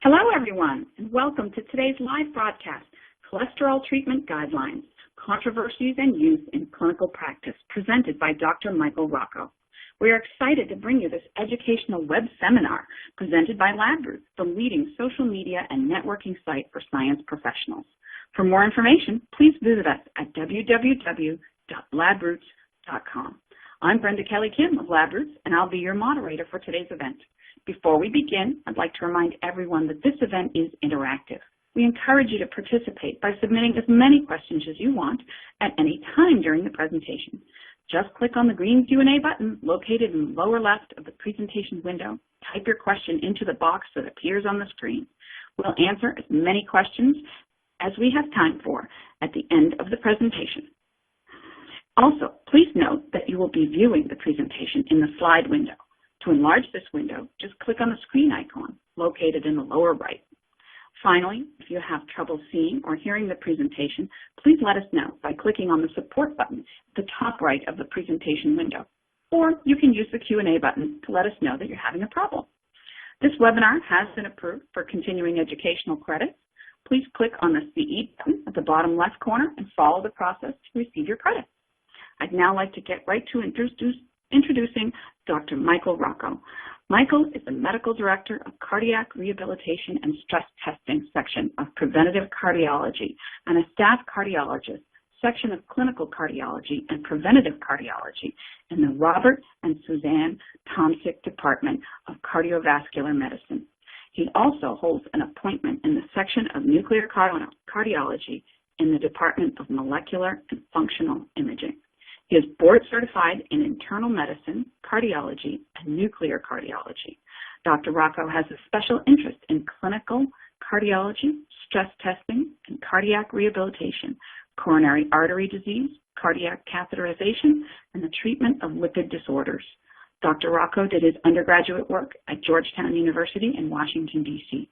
Hello, everyone, and welcome to today's live broadcast, Cholesterol Treatment Guidelines, Controversies and Use in Clinical Practice, presented by Dr. Michael Rocco. We are excited to bring you this educational web seminar presented by LabRoots, the leading social media and networking site for science professionals. For more information, please visit us at www.labroots.com. I'm Brenda Kelly Kim of LabRoots, and I'll be your moderator for today's event. Before we begin, I'd like to remind everyone that this event is interactive. We encourage you to participate by submitting as many questions as you want at any time during the presentation. Just click on the green Q&A button located in the lower left of the presentation window. Type your question into the box that appears on the screen. We'll answer as many questions as we have time for at the end of the presentation. Also, please note that you will be viewing the presentation in the slide window. To enlarge this window, just click on the screen icon located in the lower right. Finally, if you have trouble seeing or hearing the presentation, please let us know by clicking on the support button at the top right of the presentation window. Or you can use the Q&A button to let us know that you're having a problem. This webinar has been approved for continuing educational credits. Please click on the CE button at the bottom left corner and follow the process to receive your credits. I'd now like to get right to introducing Dr. Michael Rocco. Michael is the Medical Director of Cardiac Rehabilitation and Stress Testing Section of Preventative Cardiology and a Staff Cardiologist, Section of Clinical Cardiology and Preventative Cardiology in the Robert and Suzanne Tomsic Department of Cardiovascular Medicine. He also holds an appointment in the Section of Nuclear Cardiology in the Department of Molecular and Functional Imaging. He is board certified in internal medicine, cardiology, and nuclear cardiology. Dr. Rocco has a special interest in clinical cardiology, stress testing, and cardiac rehabilitation, coronary artery disease, cardiac catheterization, and the treatment of lipid disorders. Dr. Rocco did his undergraduate work at Georgetown University in Washington, D.C.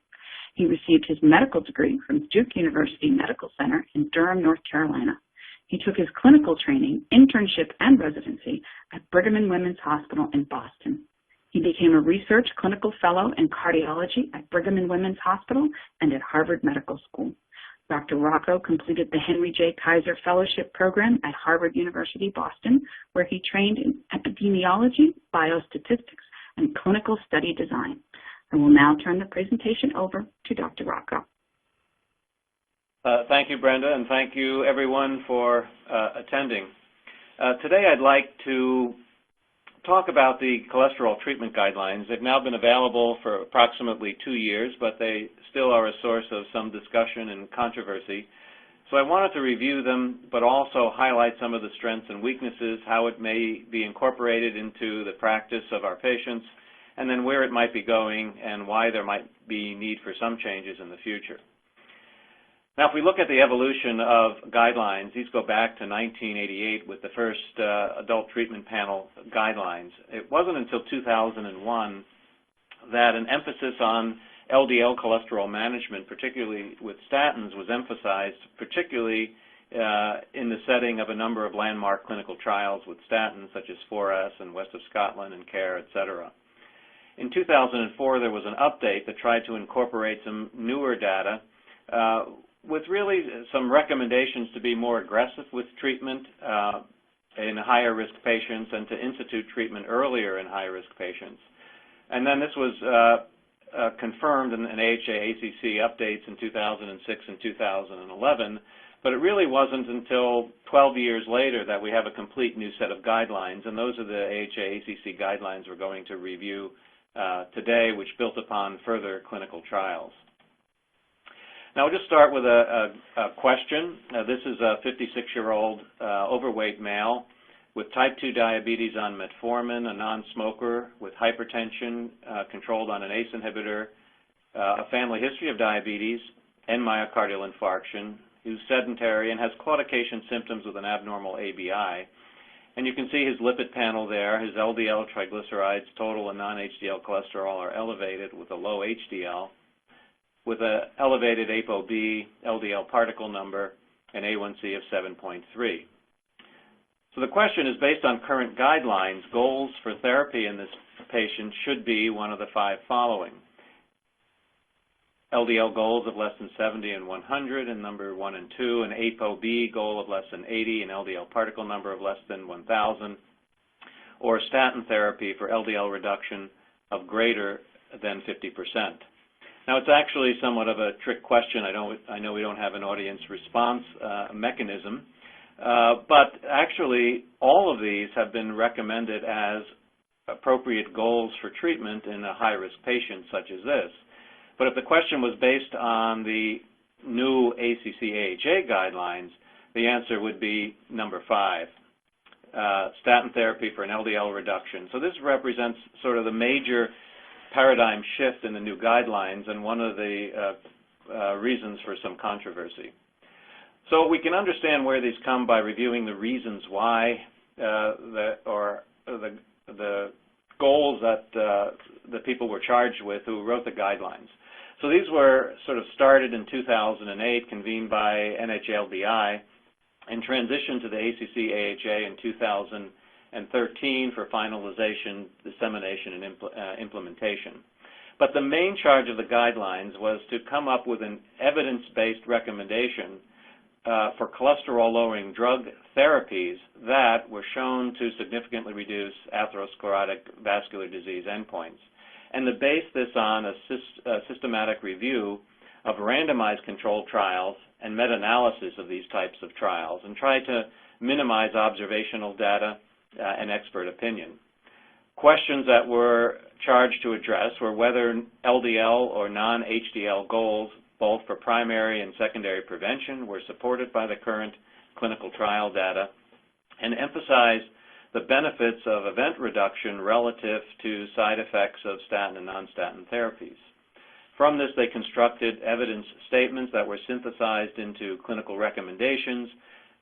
He received his medical degree from Duke University Medical Center in Durham, North Carolina. He took his clinical training, internship, and residency at Brigham and Women's Hospital in Boston. He became a research clinical fellow in cardiology at Brigham and Women's Hospital and at Harvard Medical School. Dr. Rocco completed the Henry J. Kaiser Fellowship Program at Harvard University, Boston, where he trained in epidemiology, biostatistics, and clinical study design. I will now turn the presentation over to Dr. Rocco. Thank you, Brenda, and thank you, everyone, for attending. Today I'd like to talk about the cholesterol treatment guidelines. They've now been available for approximately 2 years, but they still are a source of some discussion and controversy. So I wanted to review them, but also highlight some of the strengths and weaknesses, how it may be incorporated into the practice of our patients, and then where it might be going and why there might be need for some changes in the future. Now, if we look at the evolution of guidelines, these go back to 1988 with the first adult treatment panel guidelines. It wasn't until 2001 that an emphasis on LDL cholesterol management, particularly with statins, was emphasized, particularly in the setting of a number of landmark clinical trials with statins, such as 4S and West of Scotland and CARE, etc. In 2004, there was an update that tried to incorporate some newer data with really some recommendations to be more aggressive with treatment in higher risk patients and to institute treatment earlier in high risk patients. And then this was confirmed in AHA-ACC updates in 2006 and 2011, but it really wasn't until 12 years later that we have a complete new set of guidelines, and those are the AHA-ACC guidelines we're going to review today, which built upon further clinical trials. Now, I'll just start with a question. This is a 56-year-old overweight male with type 2 diabetes on metformin, a non-smoker with hypertension controlled on an ACE inhibitor, a family history of diabetes and myocardial infarction, who's sedentary and has claudication symptoms with an abnormal ABI. And you can see his lipid panel there. His LDL, triglycerides, total and non-HDL cholesterol are elevated with a low HDL, with an elevated ApoB, LDL particle number, and A1C of 7.3. So the question is, based on current guidelines, goals for therapy in this patient should be one of the 5 following. LDL goals of less than 70 and 100 in number 1 and 2, an ApoB goal of less than 80, an LDL particle number of less than 1,000, or statin therapy for LDL reduction of greater than 50%. Now, it's actually somewhat of a trick question. I know we don't have an audience response mechanism, but actually all of these have been recommended as appropriate goals for treatment in a high-risk patient such as this. But if the question was based on the new ACCIAHA guidelines, the answer would be number 5, statin therapy for an LDL reduction. So this represents sort of the major paradigm shift in the new guidelines and one of the reasons for some controversy. So we can understand where these come by reviewing the reasons why the goals that the people were charged with who wrote the guidelines. So these were sort of started in 2008, convened by NHLBI, and transitioned to the ACCIAHA in 2013 for finalization, dissemination, and implementation. But the main charge of the guidelines was to come up with an evidence-based recommendation for cholesterol-lowering drug therapies that were shown to significantly reduce atherosclerotic vascular disease endpoints, and to base this on a systematic review of randomized controlled trials and meta-analysis of these types of trials, and try to minimize observational data and expert opinion. Questions that were charged to address were whether LDL or non-HDL goals, both for primary and secondary prevention, were supported by the current clinical trial data, and emphasize the benefits of event reduction relative to side effects of statin and non-statin therapies. From this, they constructed evidence statements that were synthesized into clinical recommendations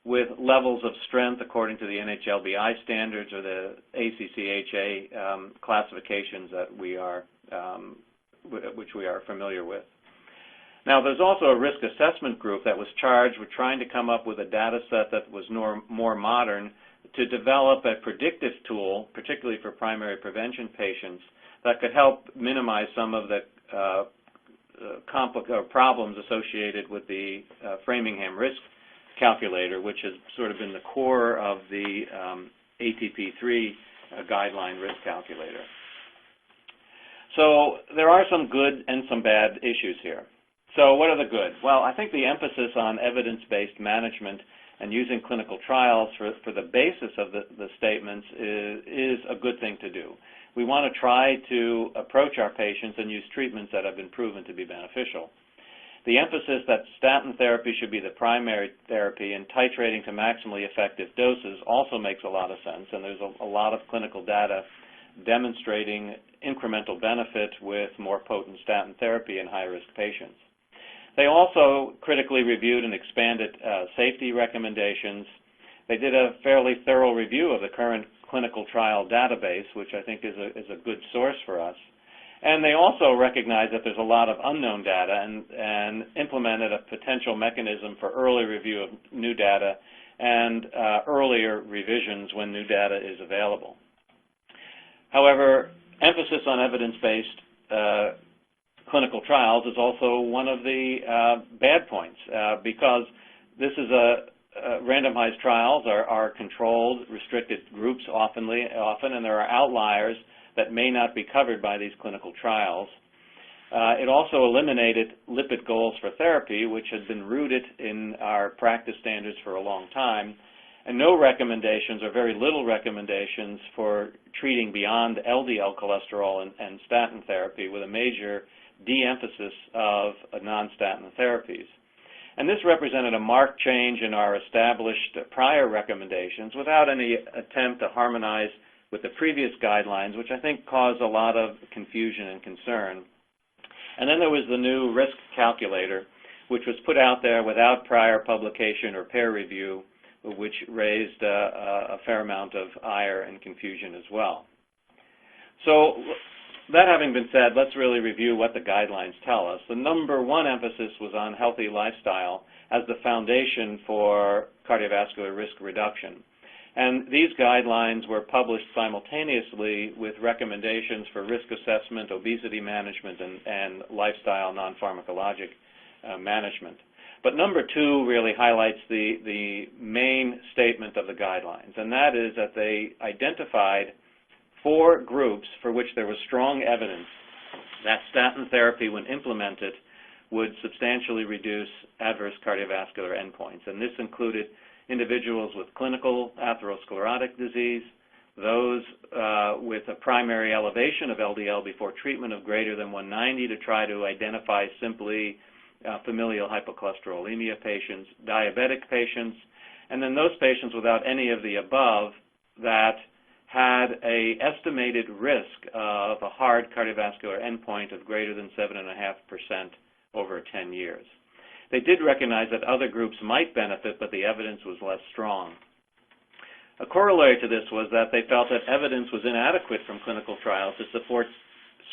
with levels of strength according to the NHLBI standards or the ACCIAHA classifications that which we are familiar with. Now, there's also a risk assessment group that was charged with trying to come up with a data set that was more modern to develop a predictive tool, particularly for primary prevention patients, that could help minimize some of the problems associated with the Framingham risk calculator, which has sort of been the core of the ATP3 guideline risk calculator. So there are some good and some bad issues here. So what are the good? Well, I think the emphasis on evidence-based management and using clinical trials for the basis of the statements is a good thing to do. We want to try to approach our patients and use treatments that have been proven to be beneficial. The emphasis that statin therapy should be the primary therapy and titrating to maximally effective doses also makes a lot of sense, and there's a lot of clinical data demonstrating incremental benefit with more potent statin therapy in high-risk patients. They also critically reviewed and expanded safety recommendations. They did a fairly thorough review of the current clinical trial database, which I think is a good source for us. And they also recognize that there's a lot of unknown data and implemented a potential mechanism for early review of new data and earlier revisions when new data is available. However, emphasis on evidence-based clinical trials is also one of the bad points because this is randomized trials are controlled, restricted groups often, and there are outliers that may not be covered by these clinical trials. It also eliminated lipid goals for therapy, which has been rooted in our practice standards for a long time, and no recommendations or very little recommendations for treating beyond LDL cholesterol and statin therapy, with a major de-emphasis of non-statin therapies. And this represented a marked change in our established prior recommendations without any attempt to harmonize with the previous guidelines, which I think caused a lot of confusion and concern. And then there was the new risk calculator, which was put out there without prior publication or peer review, which raised a fair amount of ire and confusion as well. So that having been said, let's really review what the guidelines tell us. The number one emphasis was on healthy lifestyle as the foundation for cardiovascular risk reduction. And these guidelines were published simultaneously with recommendations for risk assessment, obesity management, and lifestyle non-pharmacologic management. But number 2 really highlights the main statement of the guidelines, and that is that they identified 4 groups for which there was strong evidence that statin therapy, when implemented, would substantially reduce adverse cardiovascular endpoints. And this included individuals with clinical atherosclerotic disease, those with a primary elevation of LDL before treatment of greater than 190 to try to identify simply familial hypercholesterolemia patients, diabetic patients, and then those patients without any of the above that had an estimated risk of a hard cardiovascular endpoint of greater than 7.5% over 10 years. They did recognize that other groups might benefit, but the evidence was less strong. A corollary to this was that they felt that evidence was inadequate from clinical trials to support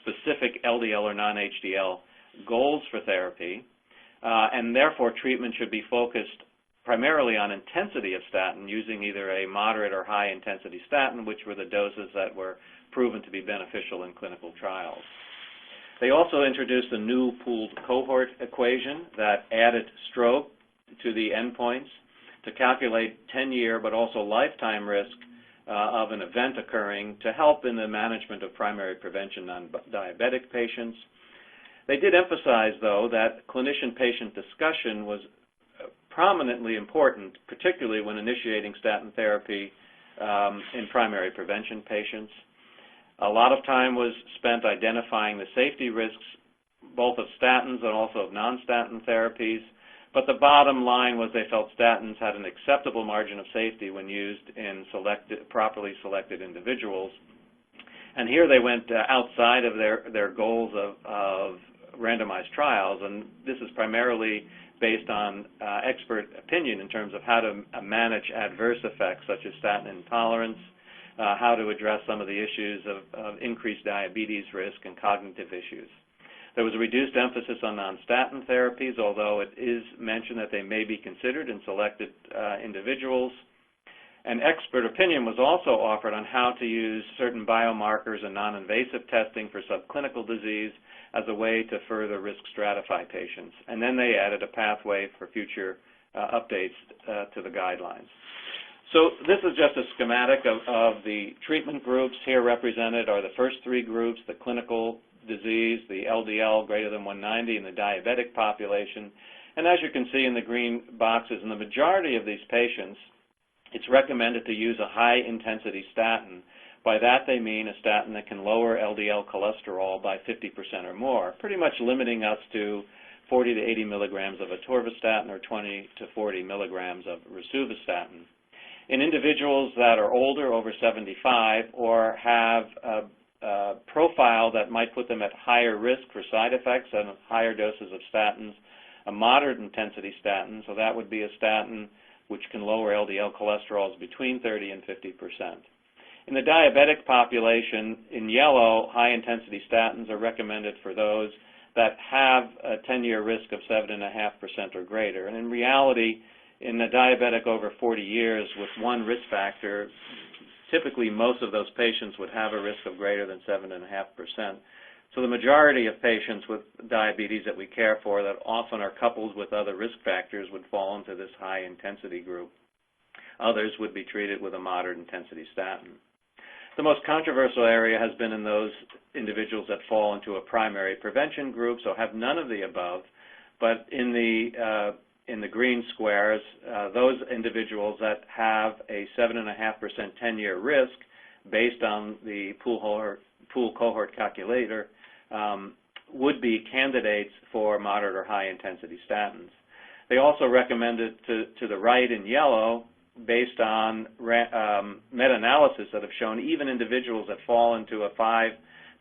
specific LDL or non-HDL goals for therapy, and therefore treatment should be focused primarily on intensity of statin, using either a moderate or high intensity statin, which were the doses that were proven to be beneficial in clinical trials. They also introduced a new pooled cohort equation that added stroke to the endpoints to calculate 10-year but also lifetime risk of an event occurring to help in the management of primary prevention non-diabetic patients. They did emphasize, though, that clinician-patient discussion was prominently important, particularly when initiating statin therapy in primary prevention patients. A lot of time was spent identifying the safety risks, both of statins and also of non-statin therapies, but the bottom line was they felt statins had an acceptable margin of safety when used in properly selected individuals. And here they went outside of their goals of randomized trials, and this is primarily based on expert opinion in terms of how to manage adverse effects such as statin intolerance, how to address some of the issues of increased diabetes risk and cognitive issues. There was a reduced emphasis on non-statin therapies, although it is mentioned that they may be considered in selected individuals. And expert opinion was also offered on how to use certain biomarkers and non-invasive testing for subclinical disease as a way to further risk stratify patients. And then they added a pathway for future updates to the guidelines. So this is just a schematic of the treatment groups. Here represented are the first 3 groups, the clinical disease, the LDL greater than 190, and the diabetic population. And as you can see in the green boxes, in the majority of these patients, it's recommended to use a high-intensity statin. By that they mean a statin that can lower LDL cholesterol by 50% or more, pretty much limiting us to 40 to 80 milligrams of atorvastatin or 20 to 40 milligrams of rosuvastatin. In individuals that are older, over 75, or have a profile that might put them at higher risk for side effects and higher doses of statins, a moderate intensity statin, so that would be a statin which can lower LDL cholesterols between 30 and 50%. In the diabetic population, in yellow, high-intensity statins are recommended for those that have a 10-year risk of 7.5% or greater. And in reality, in a diabetic over 40 years with one risk factor, typically most of those patients would have a risk of greater than 7.5%. So the majority of patients with diabetes that we care for that often are coupled with other risk factors would fall into this high-intensity group. Others would be treated with a moderate-intensity statin. The most controversial area has been in those individuals that fall into a primary prevention group, so have none of the above, but in the green squares, those individuals that have a 7.5% 10-year risk based on the pool cohort calculator would be candidates for moderate or high-intensity statins. They also recommended to the right in yellow, based on meta-analysis that have shown even individuals that fall into a 5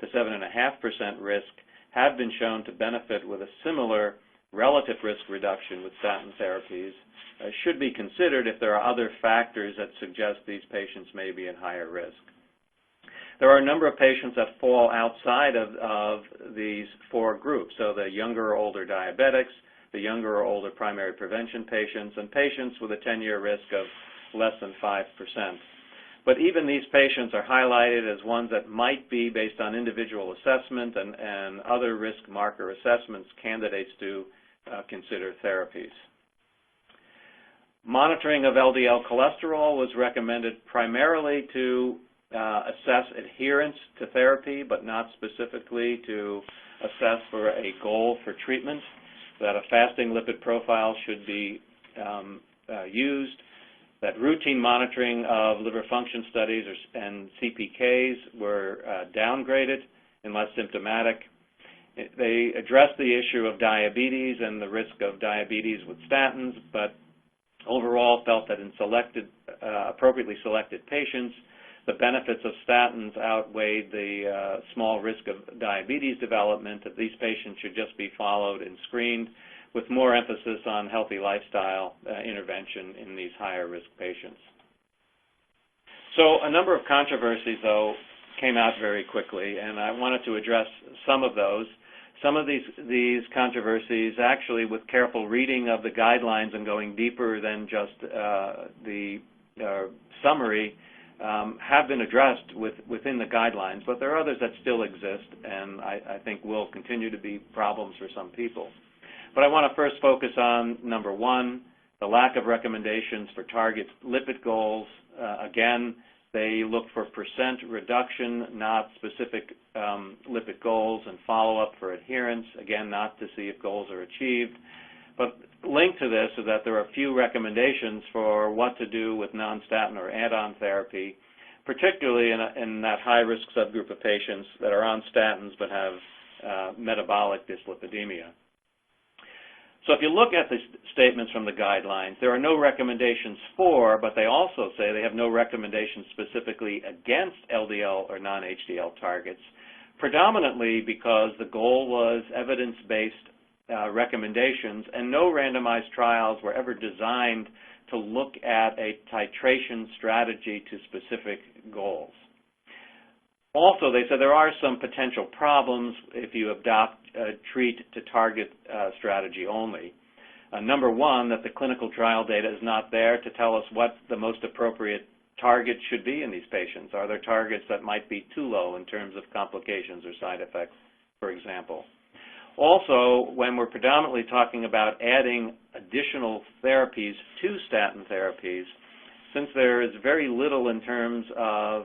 to 7.5% risk have been shown to benefit with a similar relative risk reduction with statin therapies, should be considered if there are other factors that suggest these patients may be at higher risk. There are a number of patients that fall outside of these 4 groups, so the younger or older diabetics, the younger or older primary prevention patients, and patients with a 10-year risk of less than 5%. But even these patients are highlighted as ones that might be, based on individual assessment and other risk marker assessments, candidates to consider therapies. Monitoring of LDL cholesterol was recommended primarily to assess adherence to therapy, but not specifically to assess for a goal for treatment, that a fasting lipid profile should be used, that routine monitoring of liver function studies and CPKs were downgraded unless symptomatic. They addressed the issue of diabetes and the risk of diabetes with statins, but overall felt that in appropriately selected patients, the benefits of statins outweighed the small risk of diabetes development, that these patients should just be followed and screened, with more emphasis on healthy lifestyle intervention in these higher risk patients. So a number of controversies, though, came out very quickly, and I wanted to address some of those. Some of these controversies, actually, with careful reading of the guidelines and going deeper than just the summary, have been addressed within the guidelines, but there are others that still exist, and I think will continue to be problems for some people. But I want to first focus on number one, the lack of recommendations for target lipid goals. Again, they look for percent reduction, not specific lipid goals, and follow-up for adherence, again, not to see if goals are achieved. But linked to this is that there are few recommendations for what to do with non-statin or add-on therapy, particularly in that high-risk subgroup of patients that are on statins but have metabolic dyslipidemia. So if you look at the statements from the guidelines, there are no recommendations for, but they also say they have no recommendations specifically against LDL or non-HDL targets, predominantly because the goal was evidence-based recommendations, and no randomized trials were ever designed to look at a titration strategy to specific goals. Also, they said there are some potential problems if you adopt a treat-to-target strategy only. Number one, that the clinical trial data is not there to tell us what the most appropriate target should be in these patients. Are there targets that might be too low in terms of complications or side effects, for example? Also, when we're predominantly talking about adding additional therapies to statin therapies, since there is very little in terms of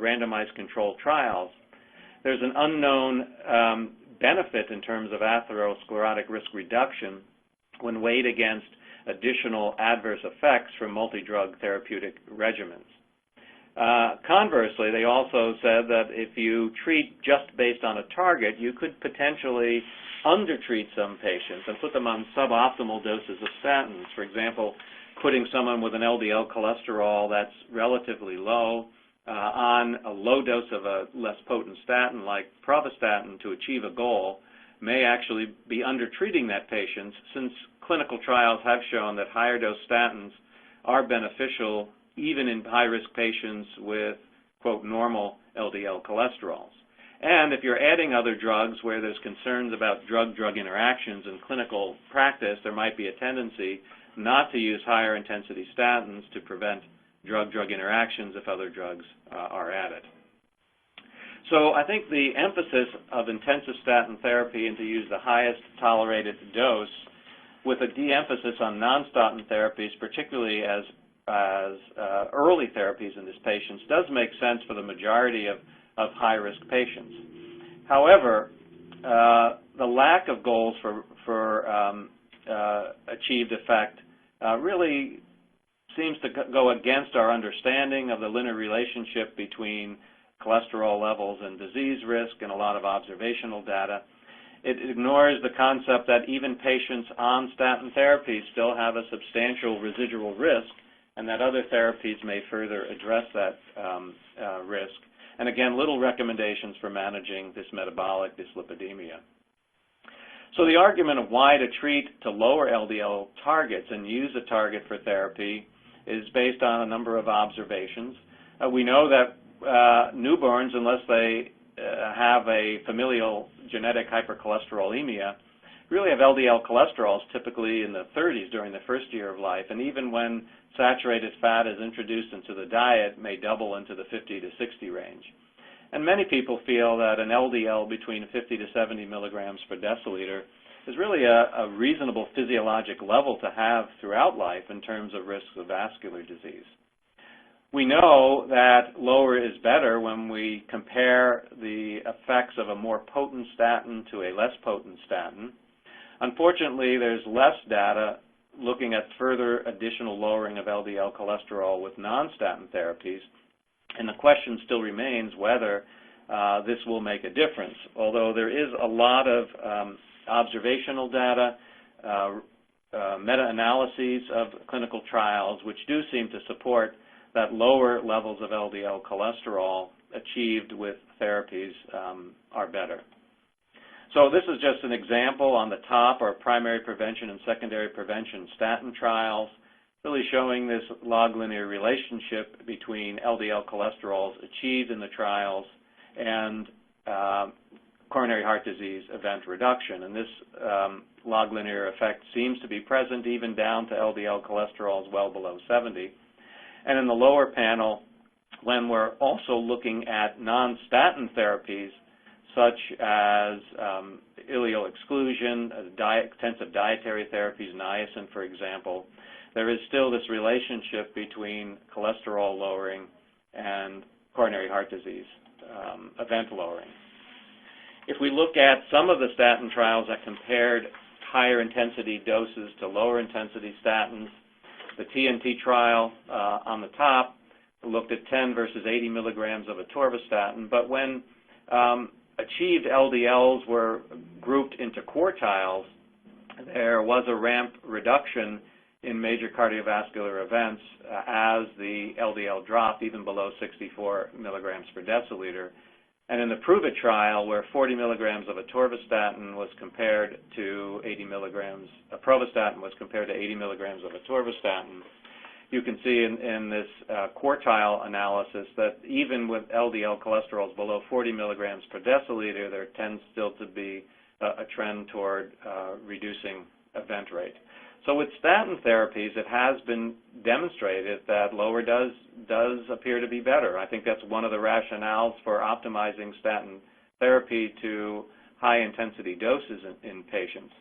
randomized controlled trials, there's an unknown benefit in terms of atherosclerotic risk reduction when weighed against additional adverse effects from multi-drug therapeutic regimens. Conversely, they also said that if you treat just based on a target, you could potentially undertreat some patients and put them on suboptimal doses of statins. For example, putting someone with an LDL cholesterol that's relatively low on a low dose of a less potent statin like pravastatin to achieve a goal may actually be undertreating that patient, since clinical trials have shown that higher dose statins are beneficial even in high-risk patients with, quote, normal LDL cholesterols. And if you're adding other drugs where there's concerns about drug-drug interactions in clinical practice, there might be a tendency not to use higher intensity statins to prevent drug-drug interactions if other drugs are added. So I think the emphasis of intensive statin therapy and to use the highest tolerated dose with a de-emphasis on non-statin therapies, particularly as early therapies in these patients, does make sense for the majority of high-risk patients. However, the lack of goals for achieved effect really seems to go against our understanding of the linear relationship between cholesterol levels and disease risk and a lot of observational data. It ignores the concept that even patients on statin therapy still have a substantial residual risk, and that other therapies may further address that risk. And again, little recommendations for managing this metabolic dyslipidemia. So the argument of why to treat to lower LDL targets and use a target for therapy is based on a number of observations. We know that newborns, unless they have a familial genetic hypercholesterolemia, really have LDL cholesterols typically in the 30s during the first year of life, and even when saturated fat is introduced into the diet, may double into the 50 to 60 range. And many people feel that an LDL between 50 to 70 milligrams per deciliter is really a reasonable physiologic level to have throughout life in terms of risks of vascular disease. We know that lower is better when we compare the effects of a more potent statin to a less potent statin. Unfortunately, there's less data looking at further additional lowering of LDL cholesterol with non-statin therapies, and the question still remains whether this will make a difference. Although there is a lot of observational data, meta-analyses of clinical trials which do seem to support that lower levels of LDL cholesterol achieved with therapies are better. So this is just an example. On the top are primary prevention and secondary prevention statin trials, really showing this log linear relationship between LDL cholesterols achieved in the trials and coronary heart disease event reduction. And this log linear effect seems to be present even down to LDL cholesterols well below 70. And in the lower panel, when we're also looking at non-statin therapies, such as ileal exclusion, intensive dietary therapies, niacin, for example, there is still this relationship between cholesterol lowering and coronary heart disease event lowering. If we look at some of the statin trials that compared higher intensity doses to lower intensity statins, the TNT trial on the top looked at 10 versus 80 milligrams of atorvastatin, but when achieved LDLs were grouped into quartiles, there was a ramp reduction in major cardiovascular events as the LDL dropped even below 64 milligrams per deciliter. And in the PROVE-IT trial, where 40 milligrams of atorvastatin was compared to 80 milligrams, atorvastatin was compared to 80 milligrams of atorvastatin, you can see in this quartile analysis that even with LDL cholesterols below 40 milligrams per deciliter, there tends still to be a trend toward reducing event rate. So with statin therapies, it has been demonstrated that lower does appear to be better. I think that's one of the rationales for optimizing statin therapy to high-intensity doses in patients.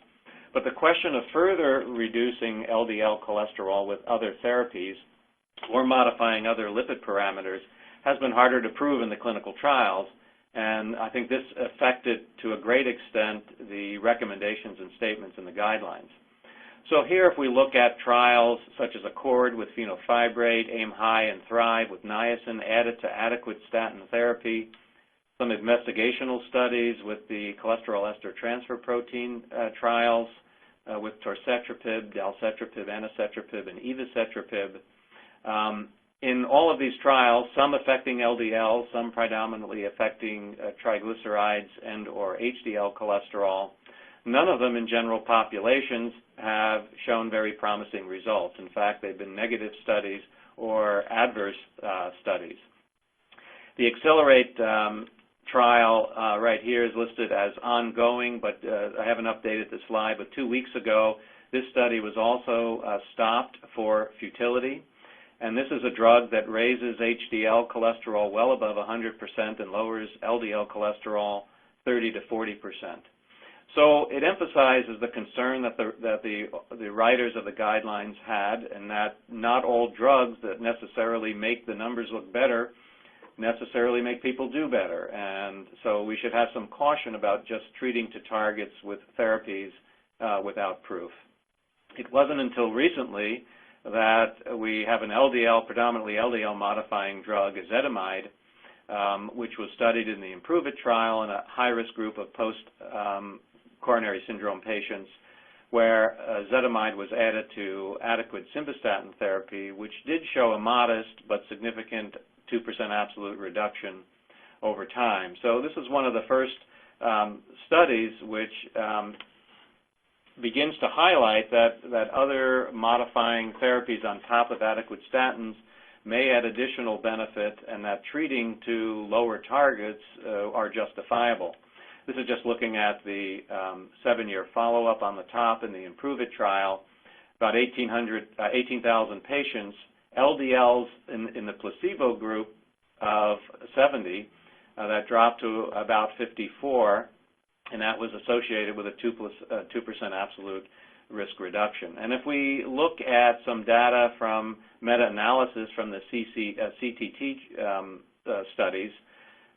But the question of further reducing LDL cholesterol with other therapies or modifying other lipid parameters has been harder to prove in the clinical trials, and I think this affected to a great extent the recommendations and statements in the guidelines. So here, if we look at trials such as ACCORD with fenofibrate, AIM-HIGH, and THRIVE with niacin added to adequate statin therapy, some investigational studies with the cholesterol ester transfer protein trials with torcetrapib, dalcetrapib, anacetrapib, and evacetrapib. In all of these trials, some affecting LDL, some predominantly affecting triglycerides and or HDL cholesterol, none of them in general populations have shown very promising results. In fact, they've been negative studies or adverse studies. The ACCILARATE trial right here is listed as ongoing, but I haven't updated the slide, but 2 weeks ago this study was also stopped for futility. And this is a drug that raises HDL cholesterol well above 100% and lowers LDL cholesterol 30 to 40%. So it emphasizes the concern that the writers of the guidelines had, and that not all drugs that necessarily make the numbers look better necessarily make people do better. And so we should have some caution about just treating to targets with therapies without proof. It wasn't until recently that we have an LDL, predominantly LDL modifying drug, ezetimibe, which was studied in the IMPROVE-IT trial in a high-risk group of post-coronary syndrome patients, where ezetimibe was added to adequate simvastatin therapy, which did show a modest but significant 2% absolute reduction over time. So this is one of the first studies which begins to highlight that other modifying therapies on top of adequate statins may add additional benefit, and that treating to lower targets are justifiable. This is just looking at the 7-year follow-up on the top in the Improve-It trial. About 18,000 patients, LDLs in the placebo group of 70, that dropped to about 54, and that was associated with a 2% absolute risk reduction. And if we look at some data from meta-analysis from the CTT studies,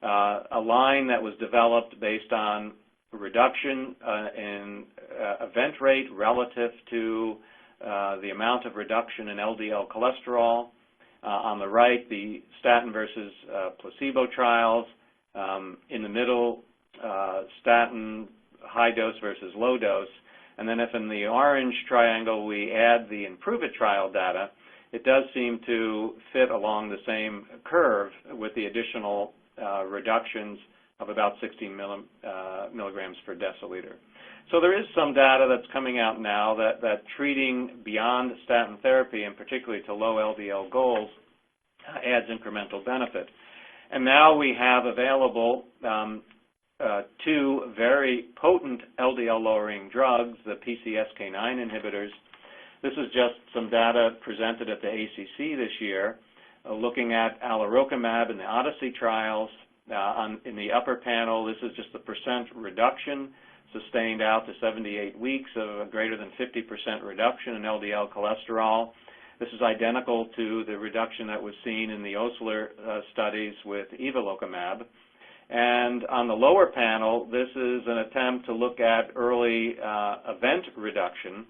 a line that was developed based on reduction in event rate relative to the amount of reduction in LDL cholesterol. On the right, the statin versus placebo trials. In the middle, statin high dose versus low dose. And then if in the orange triangle we add the Improve-It trial data, it does seem to fit along the same curve with the additional reductions of about 16 milligrams per deciliter. So there is some data that's coming out now that treating beyond statin therapy, and particularly to low LDL goals, adds incremental benefit. And now we have available 2 very potent LDL-lowering drugs, the PCSK9 inhibitors. This is just some data presented at the ACC this year, looking at alirocumab in the Odyssey trials. In the upper panel, this is just the percent reduction sustained out to 78 weeks of a greater than 50% reduction in LDL cholesterol. This is identical to the reduction that was seen in the Osler studies with evolocumab. And on the lower panel, this is an attempt to look at early event reduction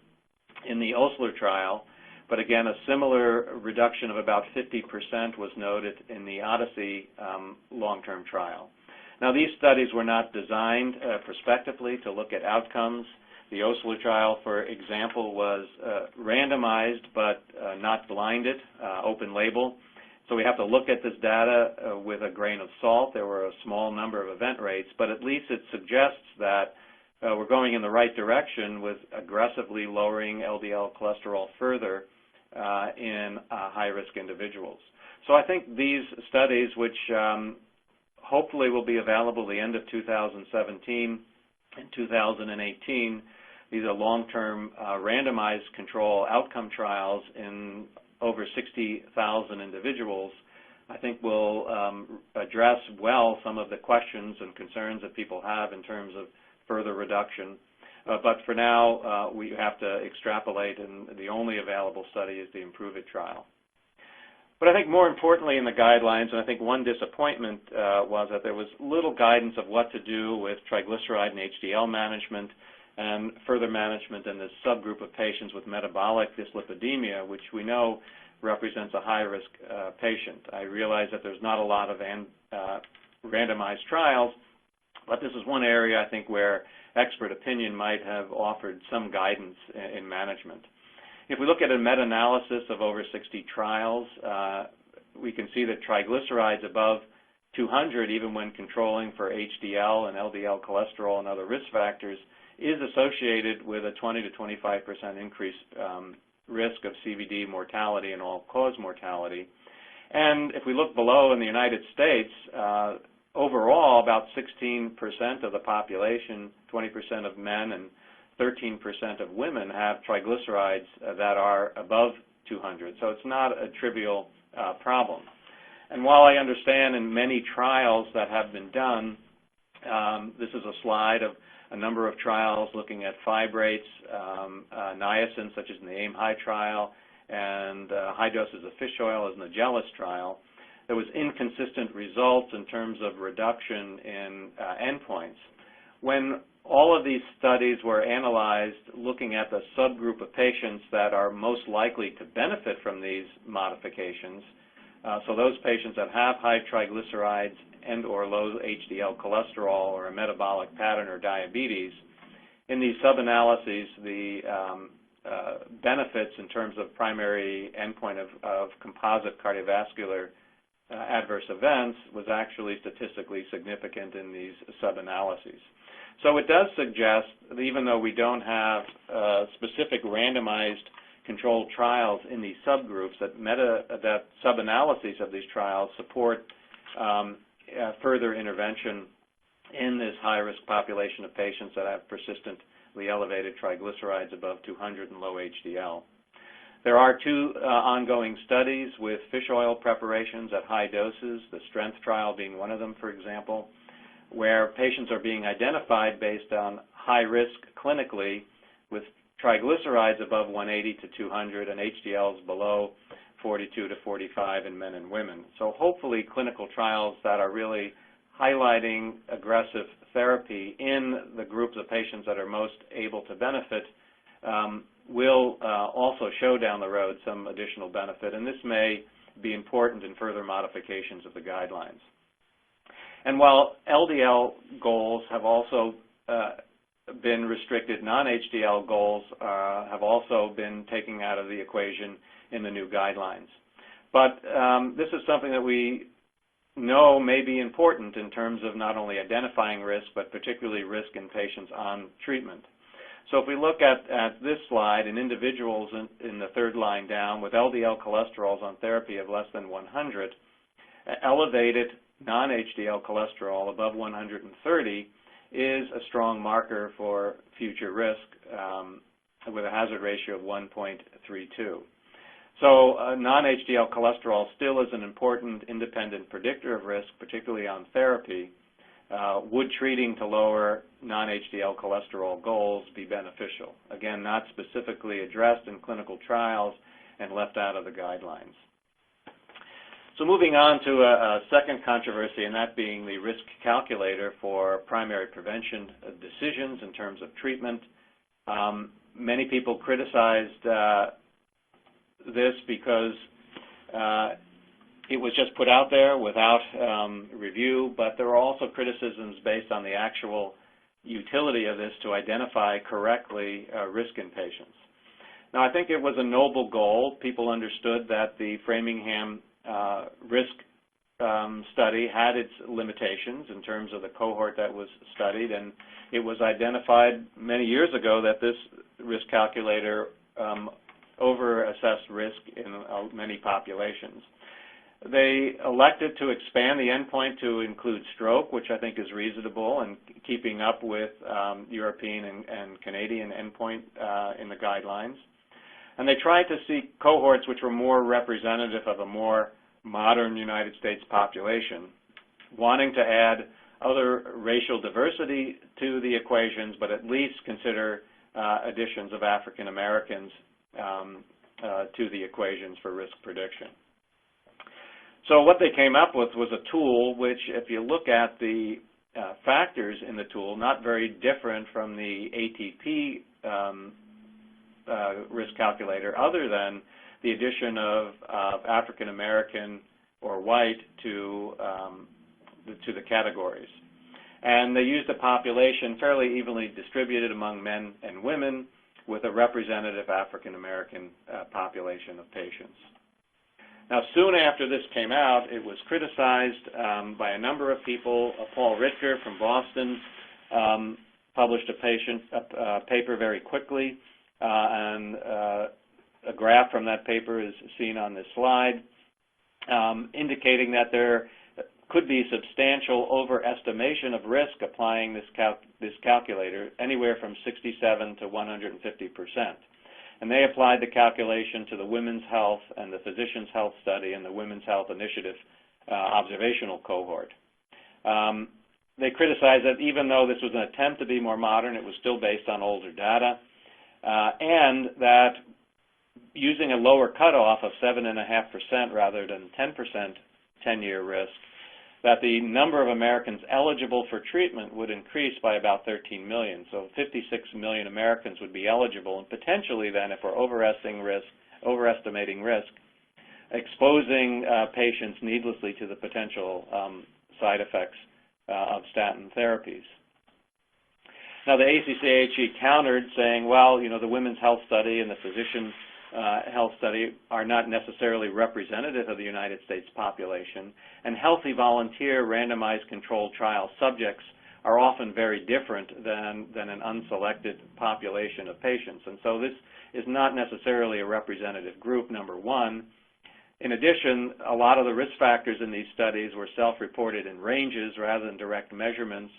in the Osler trial. But again, a similar reduction of about 50% was noted in the Odyssey long-term trial. Now, these studies were not designed prospectively to look at outcomes. The Osler trial, for example, was randomized but not blinded, open label. So we have to look at this data with a grain of salt. There were a small number of event rates, but at least it suggests that we're going in the right direction with aggressively lowering LDL cholesterol further in high-risk individuals. So I think these studies, which hopefully will be available the end of 2017 and 2018, these are long-term randomized control outcome trials in over 60,000 individuals, I think will address well some of the questions and concerns that people have in terms of further reduction. But for now, we have to extrapolate, and the only available study is the Improve-It trial. But I think more importantly in the guidelines, and I think one disappointment was that there was little guidance of what to do with triglyceride and HDL management and further management in this subgroup of patients with metabolic dyslipidemia, which we know represents a high-risk patient. I realize that there's not a lot of randomized trials, but this is one area I think where expert opinion might have offered some guidance in management. If we look at a meta-analysis of over 60 trials, we can see that triglycerides above 200, even when controlling for HDL and LDL cholesterol and other risk factors, is associated with a 20 to 25% increased risk of CVD mortality and all-cause mortality. And if we look below in the United States, overall, about 16% of the population, 20% of men and 13% of women have triglycerides that are above 200. So it's not a trivial problem. And while I understand in many trials that have been done, this is a slide of a number of trials looking at fibrates, niacin, such as in the AIM-HIGH trial, and high doses of fish oil as in the JELIS trial. There was inconsistent results in terms of reduction in endpoints. When all of these studies were analyzed looking at the subgroup of patients that are most likely to benefit from these modifications, so those patients that have high triglycerides and or low HDL cholesterol or a metabolic pattern or diabetes, in these sub-analyses, the benefits in terms of primary endpoint of composite cardiovascular adverse events was actually statistically significant in these sub-analyses. So it does suggest that even though we don't have specific randomized controlled trials in these subgroups, that sub-analyses of these trials support further intervention in this high-risk population of patients that have persistently elevated triglycerides above 200 and low HDL. There are two ongoing studies with fish oil preparations at high doses, the STRENGTH trial being one of them, for example, where patients are being identified based on high risk clinically with triglycerides above 180 to 200 and HDLs below 42 to 45 in men and women. So hopefully clinical trials that are really highlighting aggressive therapy in the groups of patients that are most able to benefit will also show down the road some additional benefit, and this may be important in further modifications of the guidelines. And while LDL goals have also been restricted, non-HDL goals have also been taken out of the equation in the new guidelines. But this is something that we know may be important in terms of not only identifying risk, but particularly risk in patients on treatment. So if we look at this slide, in individuals in the third line down with LDL cholesterols on therapy of less than 100, elevated non-HDL cholesterol above 130 is a strong marker for future risk with a hazard ratio of 1.32. So non-HDL cholesterol still is an important independent predictor of risk, particularly on therapy. Would treating to lower non-HDL cholesterol goals be beneficial? Again, not specifically addressed in clinical trials and left out of the guidelines. So moving on to a second controversy, and that being the risk calculator for primary prevention decisions in terms of treatment. Many people criticized this because it was just put out there without review, but there were also criticisms based on the actual utility of this to identify correctly risk in patients. Now, I think it was a noble goal. People understood that the Framingham risk study had its limitations in terms of the cohort that was studied, and it was identified many years ago that this risk calculator over-assessed risk in many populations. They elected to expand the endpoint to include stroke, which I think is reasonable and keeping up with European and Canadian endpoint in the guidelines. And they tried to seek cohorts which were more representative of a more modern United States population, wanting to add other racial diversity to the equations, but at least consider additions of African Americans to the equations for risk prediction. So what they came up with was a tool which, if you look at the factors in the tool, not very different from the ATP risk calculator, other than the addition of African American or white to the categories. And they used a population fairly evenly distributed among men and women with a representative African American population of patients. Now, soon after this came out, it was criticized by a number of people. Paul Ritker from Boston published a paper very quickly, and a graph from that paper is seen on this slide, indicating that there could be substantial overestimation of risk applying this calculator, anywhere from 67 to 150%. And they applied the calculation to the Women's Health and the Physicians' Health Study and the Women's Health Initiative observational cohort. They criticized that even though this was an attempt to be more modern, it was still based on older data, and that using a lower cutoff of 7.5% rather than 10% 10-year risk, that the number of Americans eligible for treatment would increase by about 13 million. So 56 million Americans would be eligible, and potentially then, if we're overestimating risk, exposing patients needlessly to the potential side effects of statin therapies. Now, the ACCIAHA countered, saying, well, you know, the Women's Health Study and the Physicians' Health Study are not necessarily representative of the United States population, and healthy volunteer randomized controlled trial subjects are often very different than an unselected population of patients. And so this is not necessarily a representative group, number one. In addition, a lot of the risk factors in these studies were self-reported in ranges rather than direct measurements.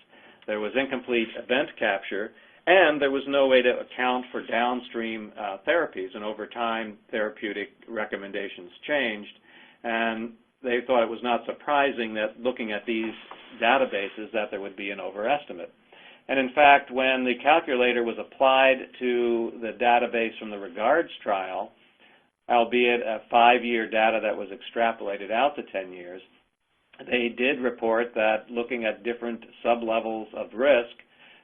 There was incomplete event capture, and there was no way to account for downstream therapies, and over time therapeutic recommendations changed, and they thought it was not surprising that looking at these databases that there would be an overestimate. And in fact, when the calculator was applied to the database from the REGARDS trial, albeit a 5-year data that was extrapolated out to 10 years, they did report that looking at different sub-levels of risk,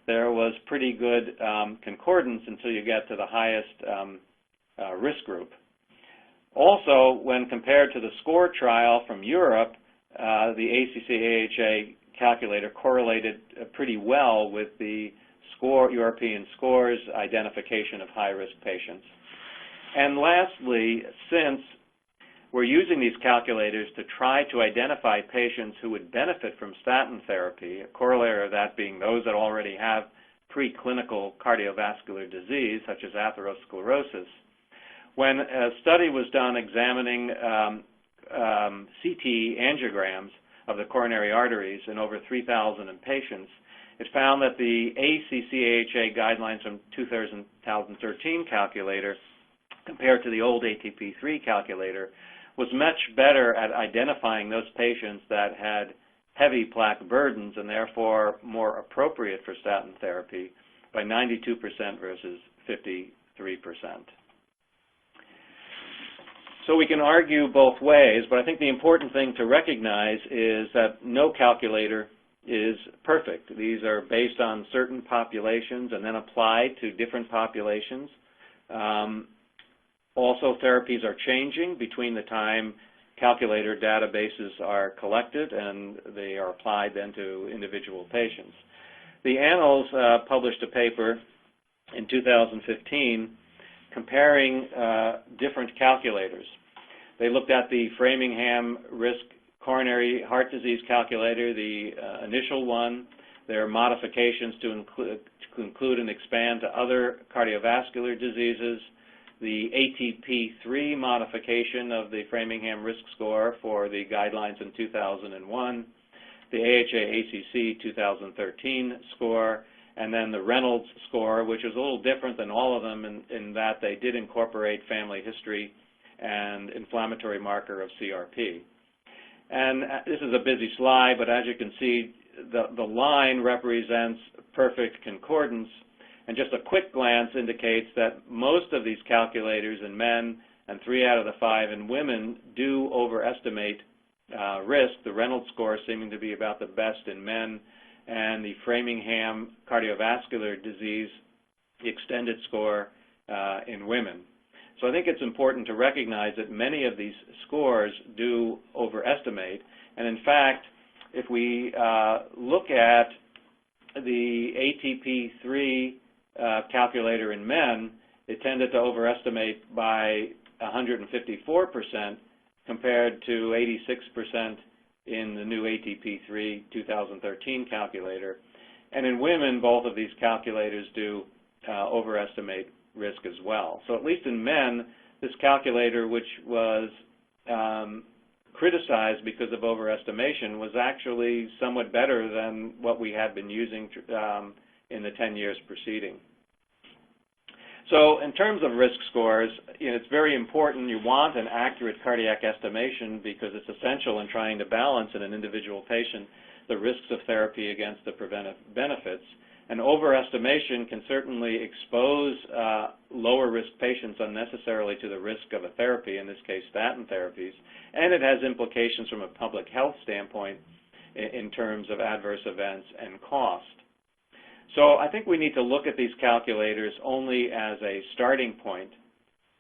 there was pretty good concordance until you get to the highest risk group. Also, when compared to the SCORE trial from Europe, the ACCIAHA calculator correlated pretty well with the European SCORE's identification of high-risk patients. And lastly, since we're using these calculators to try to identify patients who would benefit from statin therapy, a corollary of that being those that already have preclinical cardiovascular disease, such as atherosclerosis, when a study was done examining CT angiograms of the coronary arteries in over 3,000 patients, it found that the ACCIAHA guidelines from 2013 calculator compared to the old ATP3 calculator was much better at identifying those patients that had heavy plaque burdens and therefore more appropriate for statin therapy by 92% versus 53%. So we can argue both ways, but I think the important thing to recognize is that no calculator is perfect. These are based on certain populations and then applied to different populations. Also, therapies are changing between the time calculator databases are collected and they are applied then to individual patients. The Annals published a paper in 2015 comparing different calculators. They looked at the Framingham Risk Coronary Heart Disease Calculator, the initial one, their modifications to include and expand to other cardiovascular diseases, the ATP3 modification of the Framingham Risk Score for the guidelines in 2001, the AHA-ACC 2013 score, and then the Reynolds score, which is a little different than all of them in that they did incorporate family history and inflammatory marker of CRP. And this is a busy slide, but as you can see, the line represents perfect concordance, and just a quick glance indicates that most of these calculators in men and 3 out of the 5 in women do overestimate risk, the Reynolds score seeming to be about the best in men, and the Framingham cardiovascular disease, the extended score in women. So I think it's important to recognize that many of these scores do overestimate, and in fact, if we look at the ATP3 calculator in men, it tended to overestimate by 154% compared to 86% in the new ATP3 2013 calculator. And in women, both of these calculators do overestimate risk as well. So at least in men, this calculator, which was criticized because of overestimation, was actually somewhat better than what we had been using in the 10 years preceding. So in terms of risk scores, it's very important. You want an accurate cardiac estimation because it's essential in trying to balance in an individual patient the risks of therapy against the preventive benefits. And overestimation can certainly expose lower risk patients unnecessarily to the risk of a therapy, in this case statin therapies, and it has implications from a public health standpoint in terms of adverse events and cost. So I think we need to look at these calculators only as a starting point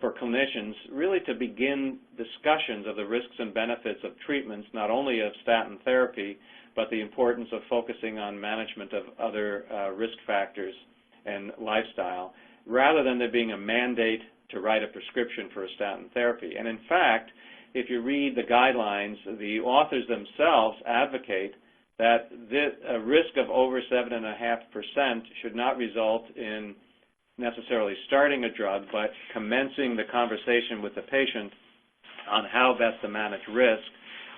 for clinicians really to begin discussions of the risks and benefits of treatments, not only of statin therapy, but the importance of focusing on management of other risk factors and lifestyle, rather than there being a mandate to write a prescription for a statin therapy. And in fact, if you read the guidelines, the authors themselves advocate that a risk of over 7.5% should not result in necessarily starting a drug, but commencing the conversation with the patient on how best to manage risk,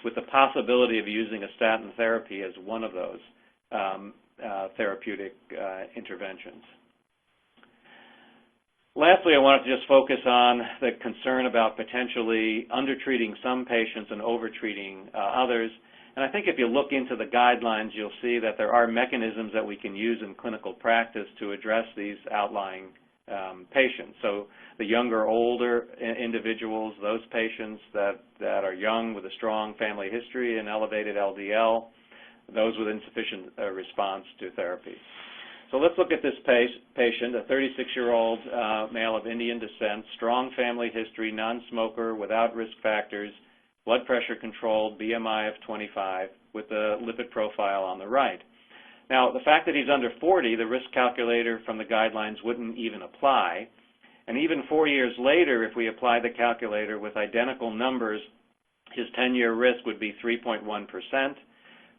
with the possibility of using a statin therapy as one of those. therapeutic interventions. Lastly, I wanted to just focus on the concern about potentially undertreating some patients and overtreating others. And I think if you look into the guidelines, you'll see that there are mechanisms that we can use in clinical practice to address these outlying patients. So the younger, older individuals, those patients that are young with a strong family history and elevated LDL, those with insufficient response to therapy. So let's look at this patient, a 36-year-old male of Indian descent, strong family history, non-smoker, without risk factors, blood pressure controlled, BMI of 25, with the lipid profile on the right. Now, the fact that he's under 40, the risk calculator from the guidelines wouldn't even apply. And even 4 years later, if we apply the calculator with identical numbers, his 10-year risk would be 3.1%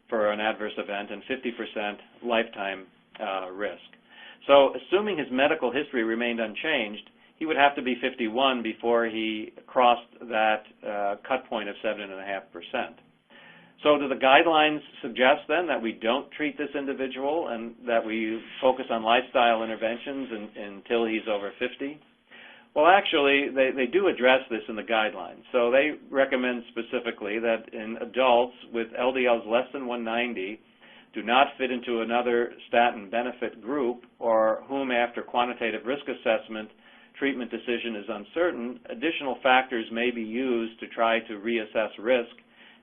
for an adverse event and 50% lifetime risk. So assuming his medical history remained unchanged, he would have to be 51 before he crossed that cut point of 7.5%. So do the guidelines suggest then that we don't treat this individual and that we focus on lifestyle interventions until he's over 50? Well, actually, they do address this in the guidelines. So they recommend specifically that in adults with LDLs less than 190 do not fit into another statin benefit group, or whom after quantitative risk assessment treatment decision is uncertain, additional factors may be used to try to reassess risk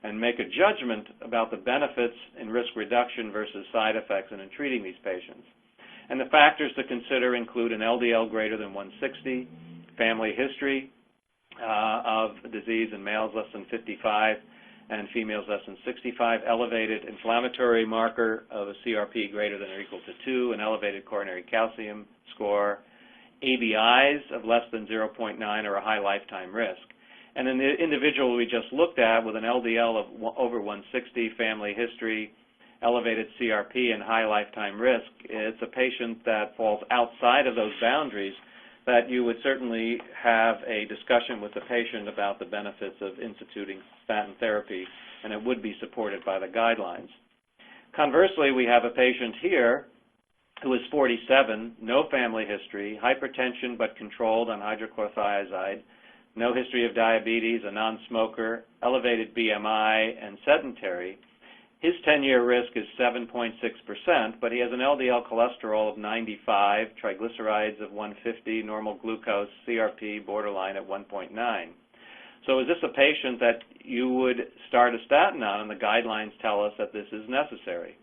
and make a judgment about the benefits in risk reduction versus side effects in treating these patients. And the factors to consider include an LDL greater than 160, family history of disease in males less than 55 and females less than 65, elevated inflammatory marker of a CRP greater than or equal to 2, an elevated coronary calcium score, ABIs of less than 0.9 or a high lifetime risk. And in the individual we just looked at with an LDL of over 160, family history, elevated CRP, and high lifetime risk, it's a patient that falls outside of those boundaries that you would certainly have a discussion with the patient about the benefits of instituting statin therapy, and it would be supported by the guidelines. Conversely, we have a patient here who is 47, no family history, hypertension but controlled on hydrochlorothiazide, no history of diabetes, a non-smoker, elevated BMI, and sedentary. His 10-year risk is 7.6%, but he has an LDL cholesterol of 95, triglycerides of 150, normal glucose, CRP borderline at 1.9. So is this a patient that you would start a statin on, and the guidelines tell us that this is necessary?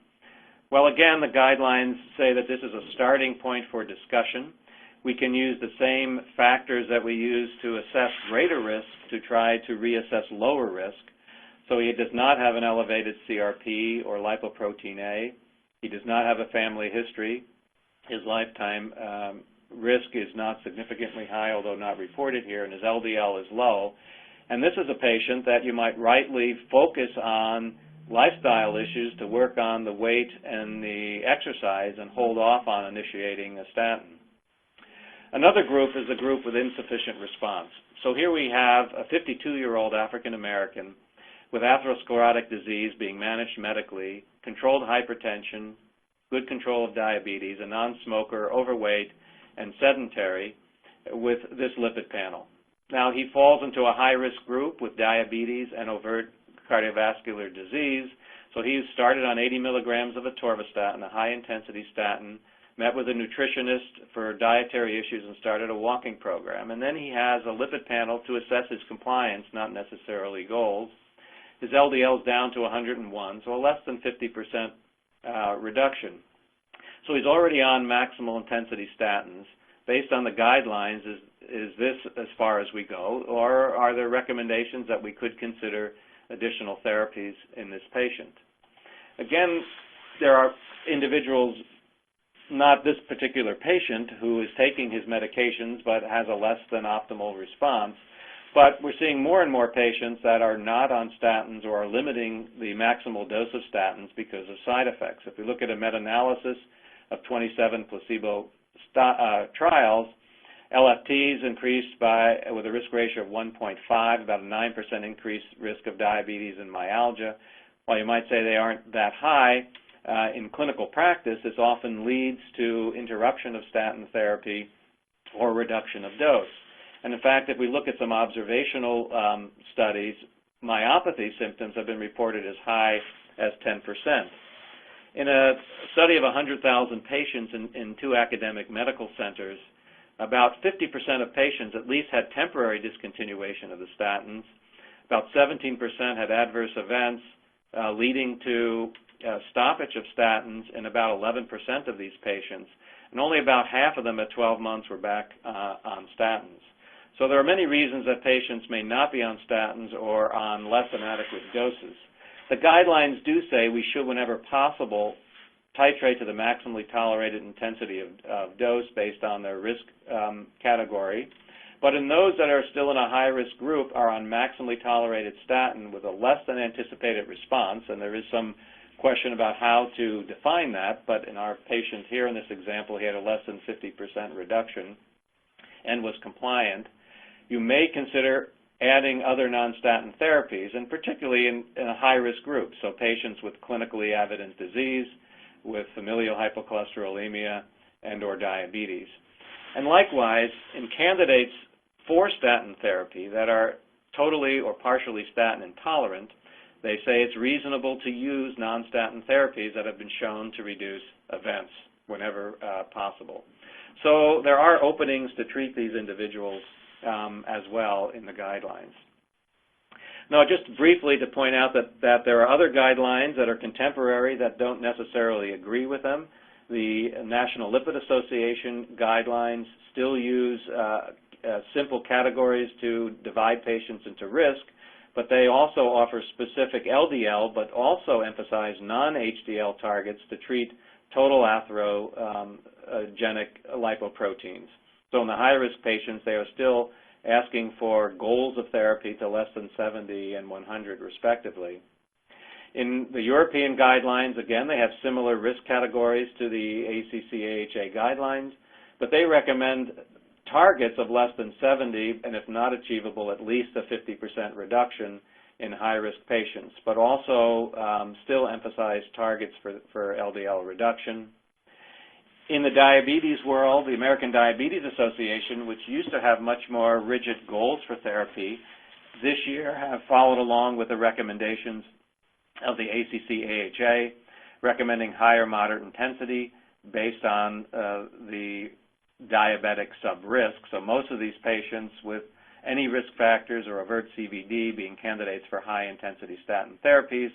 Well, again, the guidelines say that this is a starting point for discussion. We can use the same factors that we use to assess greater risk to try to reassess lower risk. So he does not have an elevated CRP or lipoprotein A. He does not have a family history. His lifetime risk is not significantly high, although not reported here, and his LDL is low. And this is a patient that you might rightly focus on lifestyle issues to work on the weight and the exercise and hold off on initiating a statin. Another group is a group with insufficient response. So here we have a 52-year-old African American with atherosclerotic disease being managed medically, controlled hypertension, good control of diabetes, a non-smoker, overweight, and sedentary with this lipid panel. Now, he falls into a high-risk group with diabetes and overt cardiovascular disease, so he started on 80 milligrams of atorvastatin, a high-intensity statin, met with a nutritionist for dietary issues and started a walking program. And then he has a lipid panel to assess his compliance, not necessarily goals. His LDL is down to 101, so a less than 50% reduction. So he's already on maximal intensity statins. Based on the guidelines, is this as far as we go, or are there recommendations that we could consider additional therapies in this patient? Again, there are individuals, not this particular patient, who is taking his medications but has a less than optimal response. But we're seeing more and more patients that are not on statins or are limiting the maximal dose of statins because of side effects. If we look at a meta-analysis of 27 placebo trials, LFTs increased with a risk ratio of 1.5, about a 9% increased risk of diabetes and myalgia. While you might say they aren't that high, In clinical practice, this often leads to interruption of statin therapy or reduction of dose. And in fact, if we look at some observational studies, myopathy symptoms have been reported as high as 10%. In a study of 100,000 patients in 2 academic medical centers, about 50% of patients at least had temporary discontinuation of the statins. About 17% had adverse events leading to stoppage of statins in about 11% of these patients, and only about half of them at 12 months were back on statins. So there are many reasons that patients may not be on statins or on less than adequate doses. The guidelines do say we should, whenever possible, titrate to the maximally tolerated intensity of dose based on their risk category. But in those that are still in a high-risk group are on maximally tolerated statin with a less than anticipated response, and there is some question about how to define that, but in our patient here in this example, he had a less than 50% reduction and was compliant. You may consider adding other non-statin therapies, and particularly in a high-risk group, so patients with clinically evident disease, with familial hypercholesterolemia and or diabetes. And likewise, in candidates for statin therapy that are totally or partially statin intolerant, they say it's reasonable to use non-statin therapies that have been shown to reduce events whenever possible. So there are openings to treat these individuals as well in the guidelines. Now, just briefly to point out that there are other guidelines that are contemporary that don't necessarily agree with them. The National Lipid Association guidelines still use simple categories to divide patients into risk, but they also offer specific LDL, but also emphasize non-HDL targets to treat total atherogenic lipoproteins. So in the high-risk patients, they are still asking for goals of therapy to less than 70 and 100 respectively. In the European guidelines, again, they have similar risk categories to the ACCIAHA guidelines, but they recommend targets of less than 70, and if not achievable, at least a 50% reduction in high-risk patients, but also still emphasize targets for LDL reduction. In the diabetes world, the American Diabetes Association, which used to have much more rigid goals for therapy, this year have followed along with the recommendations of the ACCIAHA, recommending higher moderate intensity based on the diabetic sub-risk. So most of these patients with any risk factors or overt CVD being candidates for high-intensity statin therapies,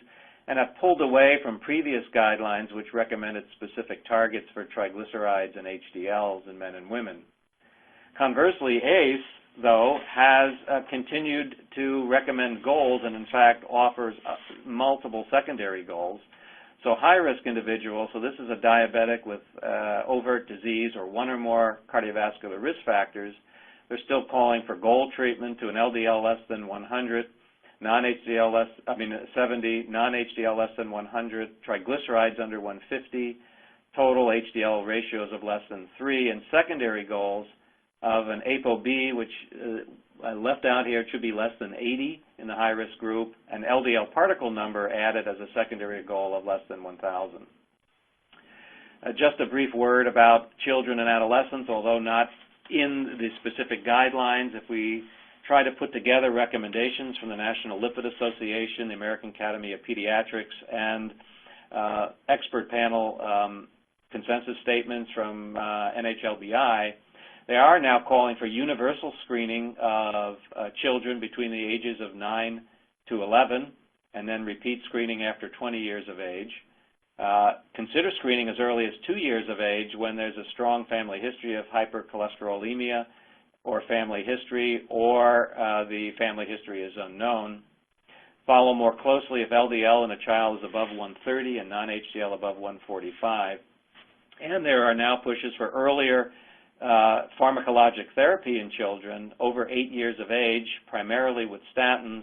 and have pulled away from previous guidelines which recommended specific targets for triglycerides and HDLs in men and women. Conversely, ACE, though, has continued to recommend goals and, in fact, offers multiple secondary goals. So high-risk individuals, so this is a diabetic with overt disease or one or more cardiovascular risk factors, they're still calling for goal treatment to an LDL less than 100, non-HDL less, 70, non-HDL less than 100, triglycerides under 150, total HDL ratios of less than 3, and secondary goals of an ApoB, which I left out here, it should be less than 80 in the high-risk group, and LDL particle number added as a secondary goal of less than 1,000. Just a brief word about children and adolescents, although not in the specific guidelines. If we try to put together recommendations from the National Lipid Association, the American Academy of Pediatrics, and expert panel consensus statements from NHLBI, they are now calling for universal screening of children between the ages of 9 to 11, and then repeat screening after 20 years of age. Consider screening as early as 2 years of age when there's a strong family history of hypercholesterolemia or family history, or the family history is unknown. Follow more closely if LDL in a child is above 130 and non-HDL above 145. And there are now pushes for earlier pharmacologic therapy in children over 8 years of age, primarily with statins,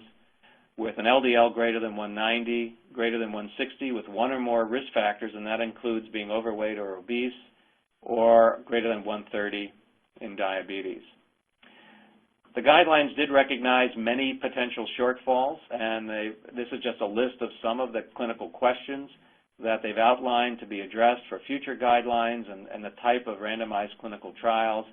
with an LDL greater than 190, greater than 160, with one or more risk factors, and that includes being overweight or obese, or greater than 130 in diabetes. The guidelines did recognize many potential shortfalls, and this is just a list of some of the clinical questions that they've outlined to be addressed for future guidelines and the type of randomized clinical trials.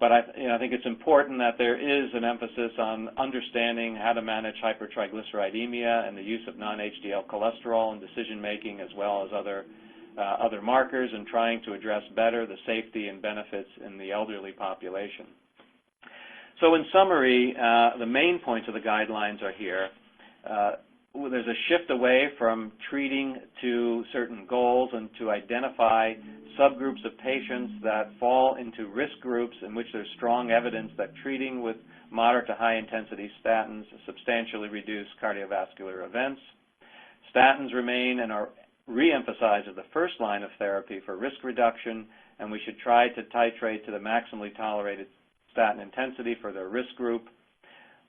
But I think it's important that there is an emphasis on understanding how to manage hypertriglyceridemia and the use of non-HDL cholesterol in decision-making, as well as other markers, and trying to address better the safety and benefits in the elderly population. So in summary, the main points of the guidelines are here. There's a shift away from treating to certain goals and to identify subgroups of patients that fall into risk groups in which there's strong evidence that treating with moderate to high intensity statins substantially reduce cardiovascular events. Statins remain and are re-emphasized as the first line of therapy for risk reduction, and we should try to titrate to the maximally tolerated statin intensity for their risk group.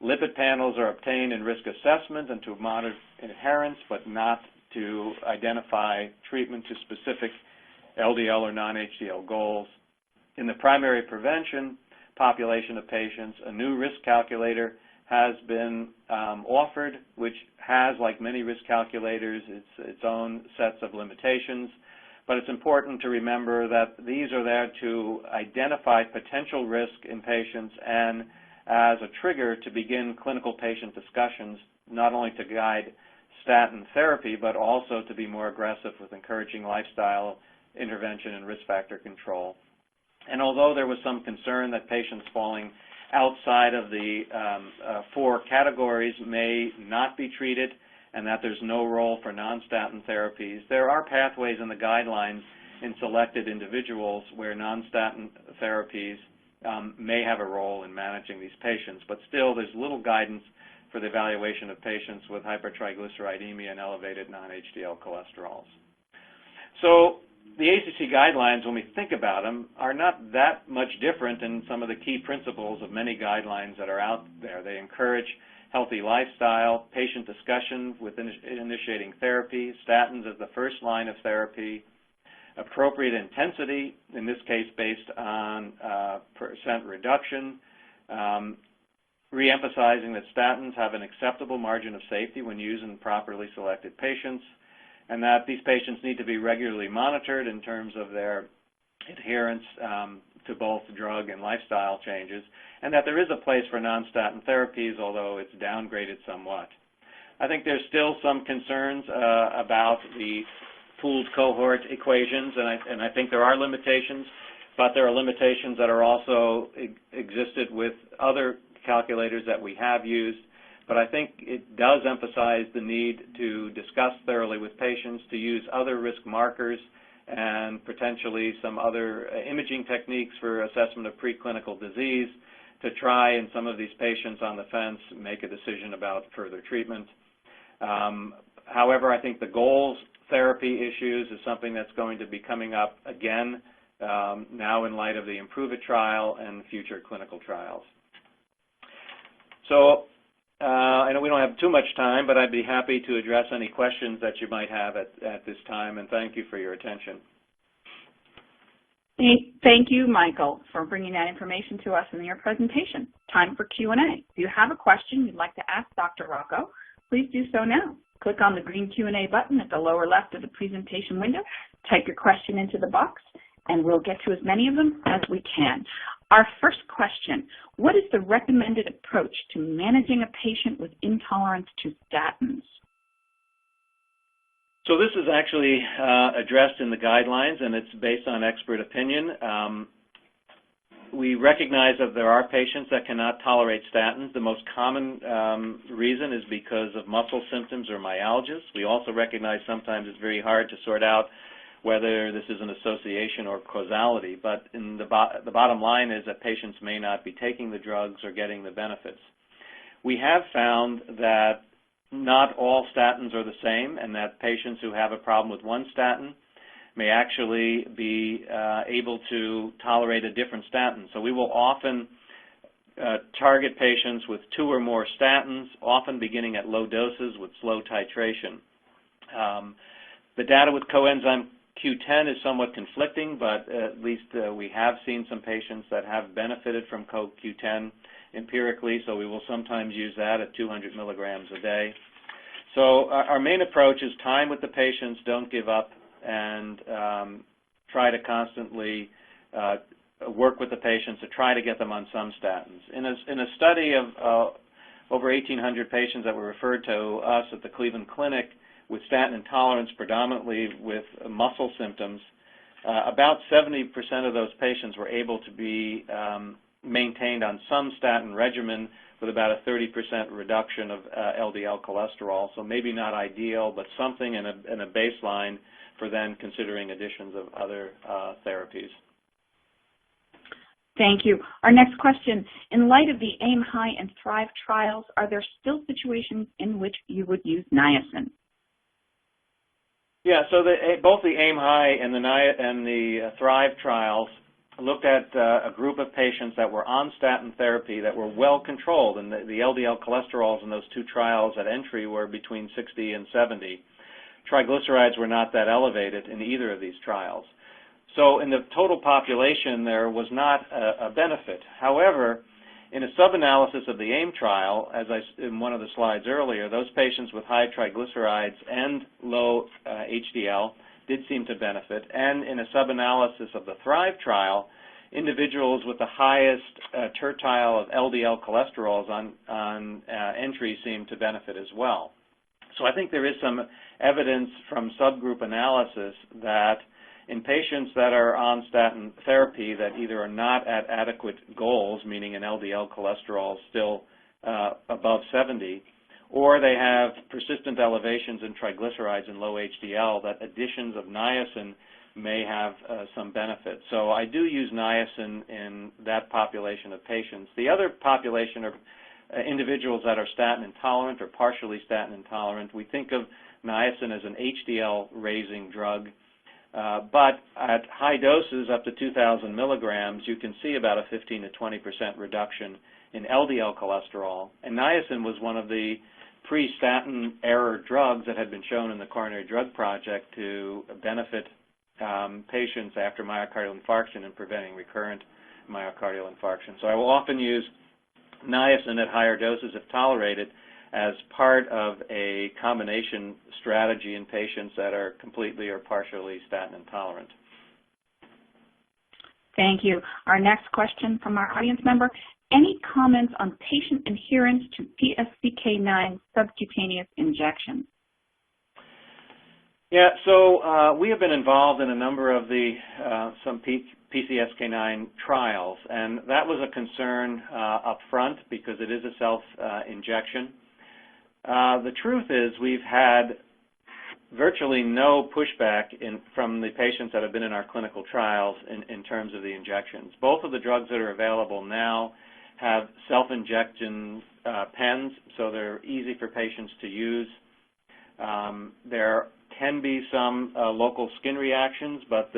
Lipid panels are obtained in risk assessment and to monitor adherence, but not to identify treatment to specific LDL or non-HDL goals. In the primary prevention population of patients, a new risk calculator has been offered, which has, like many risk calculators, its own sets of limitations. But it's important to remember that these are there to identify potential risk in patients and as a trigger to begin clinical patient discussions, not only to guide statin therapy, but also to be more aggressive with encouraging lifestyle intervention and risk factor control. And although there was some concern that patients falling outside of the 4 categories may not be treated and that there's no role for non-statin therapies, there are pathways in the guidelines in selected individuals where non-statin therapies may have a role in managing these patients. But still, there's little guidance for the evaluation of patients with hypertriglyceridemia and elevated non-HDL cholesterols. So the ACC guidelines, when we think about them, are not that much different in some of the key principles of many guidelines that are out there. They encourage healthy lifestyle, patient discussion with initiating therapy, statins as the first line of therapy, appropriate intensity, in this case based on percent reduction, re-emphasizing that statins have an acceptable margin of safety when used in properly selected patients, and that these patients need to be regularly monitored in terms of their adherence to both drug and lifestyle changes, and that there is a place for non-statin therapies, although it's downgraded somewhat. I think there's still some concerns about the pooled cohort equations, and I think there are limitations, but there are limitations that are also existed with other calculators that we have used. But I think it does emphasize the need to discuss thoroughly with patients, to use other risk markers and potentially some other imaging techniques for assessment of preclinical disease to try, in some of these patients on the fence, make a decision about further treatment. However, I think the goals therapy issues is something that's going to be coming up again now in light of the IMPROVE-IT trial and future clinical trials. So I know we don't have too much time, but I'd be happy to address any questions that you might have at this time, and thank you for your attention. Thank you, Michael, for bringing that information to us in your presentation. Time for Q&A. If you have a question you'd like to ask Dr. Rocco, please do so now. Click on the green Q&A button at the lower left of the presentation window, type your question into the box, and we'll get to as many of them as we can. Our first question, what is the recommended approach to managing a patient with intolerance to statins? So this is actually addressed in the guidelines, and it's based on expert opinion. We recognize that there are patients that cannot tolerate statins. The most common reason is because of muscle symptoms or myalgias. We also recognize sometimes it's very hard to sort out whether this is an association or causality, but the bottom line is that patients may not be taking the drugs or getting the benefits. We have found that not all statins are the same, and that patients who have a problem with one statin may actually be able to tolerate a different statin. So we will often target patients with 2 or more statins, often beginning at low doses with slow titration. The data with coenzyme Q10 is somewhat conflicting, but at least we have seen some patients that have benefited from CoQ10 empirically, so we will sometimes use that at 200 milligrams a day. So our main approach is time with the patients, don't give up, and try to constantly work with the patients to try to get them on some statins. In a study of over 1,800 patients that were referred to us at the Cleveland Clinic with statin intolerance, predominantly with muscle symptoms, about 70% of those patients were able to be maintained on some statin regimen with about a 30% reduction of LDL cholesterol. So maybe not ideal, but something in a baseline for then considering additions of other therapies. Thank you. Our next question, in light of the AIM-HIGH and THRIVE trials, are there still situations in which you would use niacin? Yeah, so both the AIM-HIGH and the THRIVE trials looked at a group of patients that were on statin therapy that were well controlled, and the LDL cholesterols in those two trials at entry were between 60 and 70. Triglycerides were not that elevated in either of these trials. So in the total population, there was not a benefit. However, in a sub-analysis of the AIM trial, as in one of the slides earlier, those patients with high triglycerides and low HDL did seem to benefit. And in a sub-analysis of the THRIVE trial, individuals with the highest tertile of LDL cholesterols on entry seemed to benefit as well. So I think there is some evidence from subgroup analysis that in patients that are on statin therapy that either are not at adequate goals, meaning an LDL cholesterol still above 70, or they have persistent elevations in triglycerides and low HDL, that additions of niacin may have some benefit. So I do use niacin in that population of patients. The other population are individuals that are statin intolerant or partially statin intolerant. We think of niacin as an HDL raising drug. But at high doses, up to 2,000 milligrams, you can see about a 15 to 20% reduction in LDL cholesterol. And niacin was one of the pre-statin era drugs that had been shown in the Coronary Drug Project to benefit patients after myocardial infarction and preventing recurrent myocardial infarction. So I will often use niacin at higher doses if tolerated as part of a combination strategy in patients that are completely or partially statin intolerant. Thank you. Our next question from our audience member, any comments on patient adherence to PCSK9 subcutaneous injections? Yeah, so we have been involved in a number of some PCSK9 trials, and that was a concern up front because it is a self-injection. The truth is we've had virtually no pushback from the patients that have been in our clinical trials in terms of the injections. Both of the drugs that are available now have self-injection pens, so they're easy for patients to use. There can be some local skin reactions, but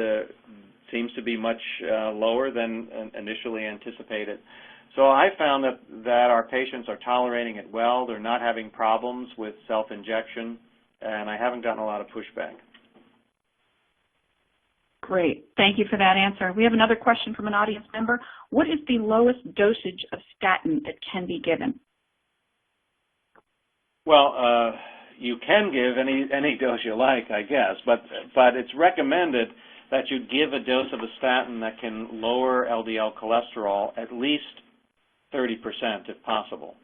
seems to be much lower than initially anticipated. So I found that our patients are tolerating it well. They're not having problems with self-injection, and I haven't gotten a lot of pushback. Great. Thank you for that answer. We have another question from an audience member. What is the lowest dosage of statin that can be given? Well, you can give any dose you like, I guess, but it's recommended that you give a dose of a statin that can lower LDL cholesterol at least 30% if possible.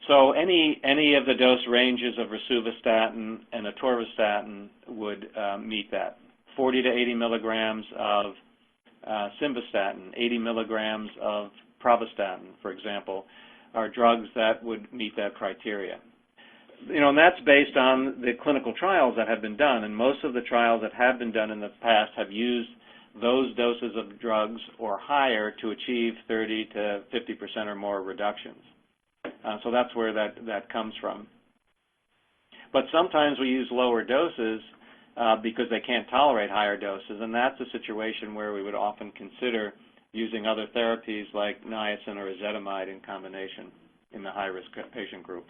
So any of the dose ranges of rosuvastatin and atorvastatin would meet that. 40 to 80 milligrams of simvastatin, 80 milligrams of pravastatin, for example, are drugs that would meet that criteria. You know, and that's based on the clinical trials that have been done, and most of the trials that have been done in the past have used those doses of drugs or higher to achieve 30 to 50% or more reductions. So that's where that comes from. But sometimes we use lower doses because they can't tolerate higher doses, and that's a situation where we would often consider using other therapies like niacin or ezetimibe in combination in the high-risk patient group.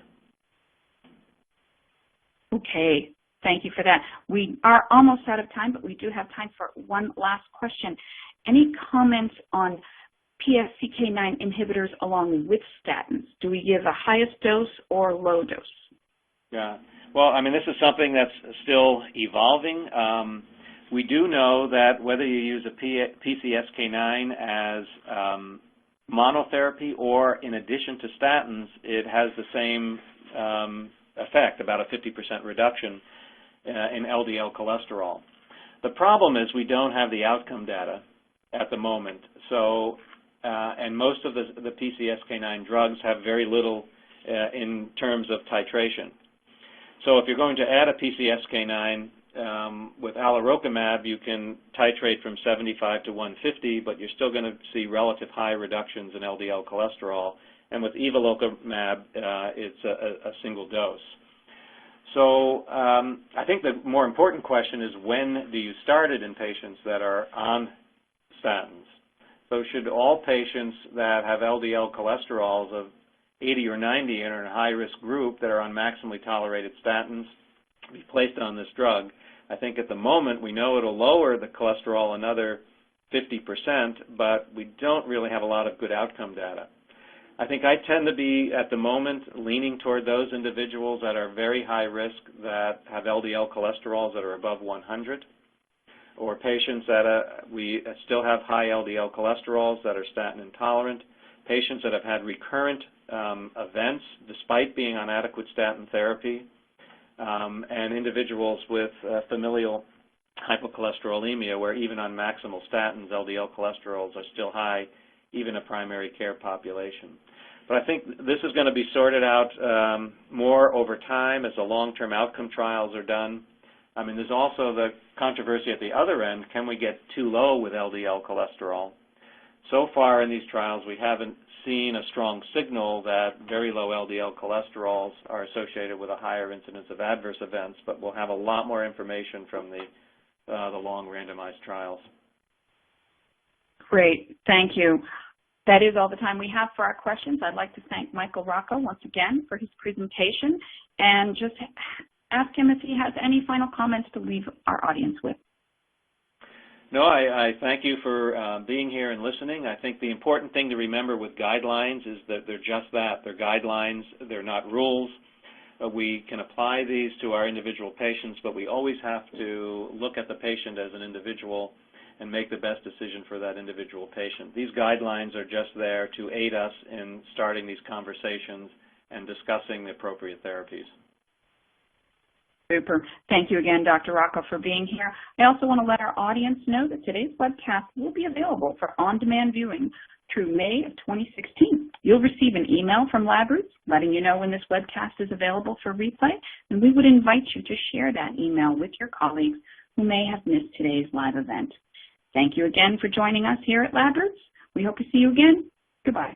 Okay, thank you for that. We are almost out of time, but we do have time for one last question. Any comments on PCSK9 inhibitors along with statins? Do we give a highest dose or low dose? Yeah. Well, I mean, this is something that's still evolving. We do know that whether you use a PCSK9 as monotherapy or in addition to statins, it has the same effect, about a 50% reduction in LDL cholesterol. The problem is we don't have the outcome data at the moment. So, and most of the PCSK9 drugs have very little in terms of titration. So if you're going to add a PCSK9 with alirocumab, you can titrate from 75 to 150, but you're still going to see relative high reductions in LDL cholesterol. And with evolocumab, it's a single dose. So I think the more important question is, when do you start it in patients that are on statins? So should all patients that have LDL cholesterols of 80 or 90 and are in a high-risk group that are on maximally tolerated statins be placed on this drug? I think at the moment we know it'll lower the cholesterol another 50%, but we don't really have a lot of good outcome data. I think I tend to be, at the moment, leaning toward those individuals that are very high risk, that have LDL cholesterols that are above 100, or patients that we still have high LDL cholesterols that are statin intolerant, patients that have had recurrent events despite being on adequate statin therapy, and individuals with familial hypercholesterolemia, where even on maximal statins, LDL cholesterols are still high, even a primary care population. But I think this is going to be sorted out more over time as the long-term outcome trials are done. I mean, there's also the controversy at the other end: can we get too low with LDL cholesterol? So far in these trials, we haven't seen a strong signal that very low LDL cholesterols are associated with a higher incidence of adverse events, but we'll have a lot more information from the long randomized trials. Great, thank you. That is all the time we have for our questions. I'd like to thank Michael Rocco once again for his presentation, and just ask him if he has any final comments to leave our audience with. No, I thank you for being here and listening. I think the important thing to remember with guidelines is that they're just that. They're guidelines. They're not rules. We can apply these to our individual patients, but we always have to look at the patient as an individual and make the best decision for that individual patient. These guidelines are just there to aid us in starting these conversations and discussing the appropriate therapies. Super. Thank you again, Dr. Rocco, for being here. I also want to let our audience know that today's webcast will be available for on-demand viewing through May of 2016. You'll receive an email from LabRoots letting you know when this webcast is available for replay, and we would invite you to share that email with your colleagues who may have missed today's live event. Thank you again for joining us here at LabRoots. We hope to see you again. Goodbye.